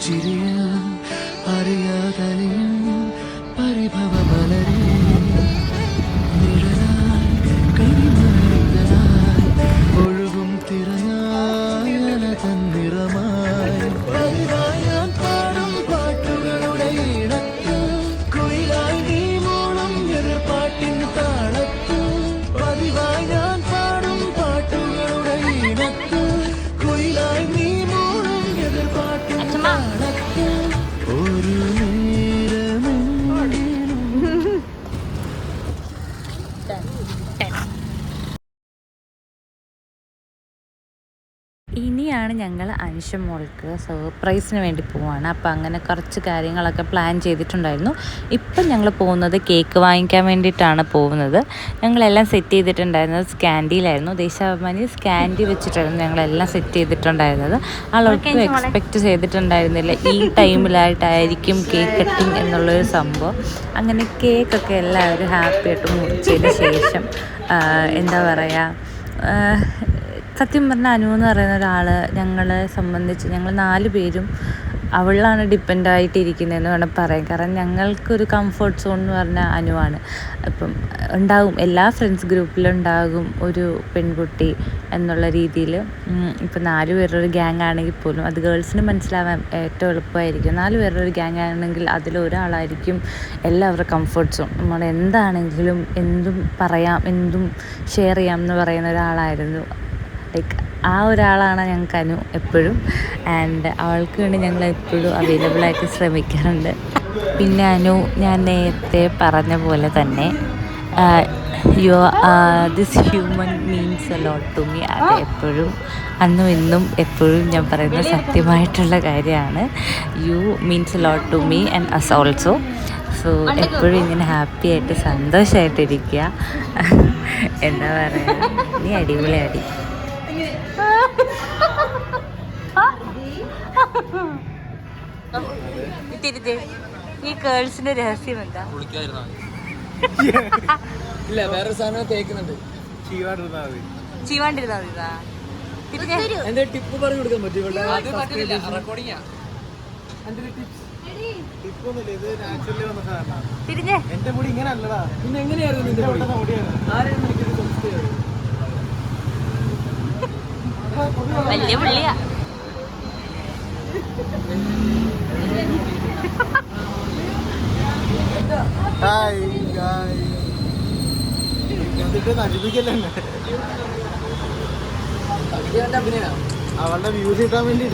ചിരിയ അറിയാതലിയും പരിഭവ മലരേ നിഴലായി കരിമരുന്നതായി ഒഴുകും തിരനായി അലതൻ നിറമായി പതിവായി ഞാൻ പാടും പാട്ടുകളുടെ ഇടത്ത് കുയിലായി നീ മൂളും എതിർപ്പാട്ടിൻ താളത്ത് പതിവായി ഞാൻ പാടും പാട്ടുകളുടെ ഇടത്ത് കുയിലായി നീ മൂളും എതിർപ്പാട്ടിൻ താളത്ത് ഒരു ഇനിയാണ് ഞങ്ങൾ അനുഷ മോൾക്ക് സർപ്രൈസിന് വേണ്ടി പോവാണ്. അപ്പോൾ അങ്ങനെ കുറച്ച് കാര്യങ്ങളൊക്കെ പ്ലാൻ ചെയ്തിട്ടുണ്ടായിരുന്നു. ഇപ്പം ഞങ്ങൾ പോകുന്നത് കേക്ക് വാങ്ങിക്കാൻ വേണ്ടിയിട്ടാണ് പോകുന്നത്. ഞങ്ങളെല്ലാം സെറ്റ് ചെയ്തിട്ടുണ്ടായിരുന്നത് സ്കാൻഡിയിലായിരുന്നു. ദേശാഭിമാനി സ്കാൻഡി വെച്ചിട്ടായിരുന്നു ഞങ്ങളെല്ലാം സെറ്റ് ചെയ്തിട്ടുണ്ടായിരുന്നത്. ആളൊട്ടും എക്സ്പെക്റ്റ് ചെയ്തിട്ടുണ്ടായിരുന്നില്ല ഈ ടൈമിലായിട്ടായിരിക്കും കേക്ക് കട്ടിങ് എന്നുള്ളൊരു സംഭവം. അങ്ങനെ കേക്കൊക്കെ എല്ലാവരും ഹാപ്പി ആയിട്ട് മുറിച്ചതിന് ശേഷം എന്താ പറയുക, സത്യം പറഞ്ഞാൽ അനു എന്ന് പറയുന്ന ഒരാൾ ഞങ്ങളെ സംബന്ധിച്ച് ഞങ്ങൾ 4 പേരും അവളിലാണ് ഡിപ്പെൻഡായിട്ടിരിക്കുന്നതെന്ന് വേണം പറയാൻ. കാരണം ഞങ്ങൾക്കൊരു കംഫർട്ട് സോൺ എന്ന് പറഞ്ഞാൽ അനുവാണ്. അപ്പം ഉണ്ടാകും, എല്ലാ ഫ്രണ്ട്സ് ഗ്രൂപ്പിലുണ്ടാകും ഒരു പെൺകുട്ടി എന്നുള്ള രീതിയിൽ. ഇപ്പം 4 പേരുടെ ഗ്യാങ് ആണെങ്കിൽ പോലും അത് ഗേൾസിന് മനസ്സിലാവാൻ ഏറ്റവും എളുപ്പമായിരിക്കും. 4 പേരുടെ ഒരു ഗ്യാങ് ആണെങ്കിൽ അതിലൊരാളായിരിക്കും എല്ലാവരുടെ കംഫർട്ട് സോൺ. നമ്മൾ എന്താണെങ്കിലും എന്തും പറയാം, എന്തും ഷെയർ ചെയ്യാം എന്ന് പറയുന്ന ഒരാളായിരുന്നു. ലൈക്ക് ആ ഒരാളാണ് ഞങ്ങൾക്ക് അനു എപ്പോഴും. ആൻഡ് അവൾക്ക് വേണ്ടി ഞങ്ങൾ എപ്പോഴും അവൈലബിളായിട്ട് ശ്രമിക്കാറുണ്ട്. പിന്നെ അനു, ഞാൻ നേരത്തെ പറഞ്ഞ പോലെ തന്നെ this human means a lot to me. അത് എപ്പോഴും അന്നും ഇന്നും എപ്പോഴും ഞാൻ പറയുന്ന സത്യമായിട്ടുള്ള കാര്യമാണ്. You means a lot to me and us also. So എപ്പോഴും ഇങ്ങനെ ഹാപ്പി ആയിട്ട് സന്തോഷമായിട്ടിരിക്കുക. എന്താ പറയുക, നീ അടിപൊളിയാടി. ഈ ഗേൾസിന്റെ രഹസ്യം എന്താ? ഇല്ല, വേറെ സാധനം തേക്കുന്നുണ്ട്. ചീവാണ്ടിരുന്നാ എന്റെ ടിപ്പ് പറഞ്ഞു കൊടുക്കാൻ പറ്റും. തിരിഞ്ഞേ എന്റെ മുടി ഇങ്ങനെ അല്ലടാ. പിന്നെ എങ്ങനെയായിരുന്നു നിന്റെ മുടിയാണ്? ആരായിരുന്നു എനിക്കൊരു സംശയം. വലിയ പുള്ളിയാ. അവളുടെ വ്യൂസ് കിട്ടാൻ വേണ്ടി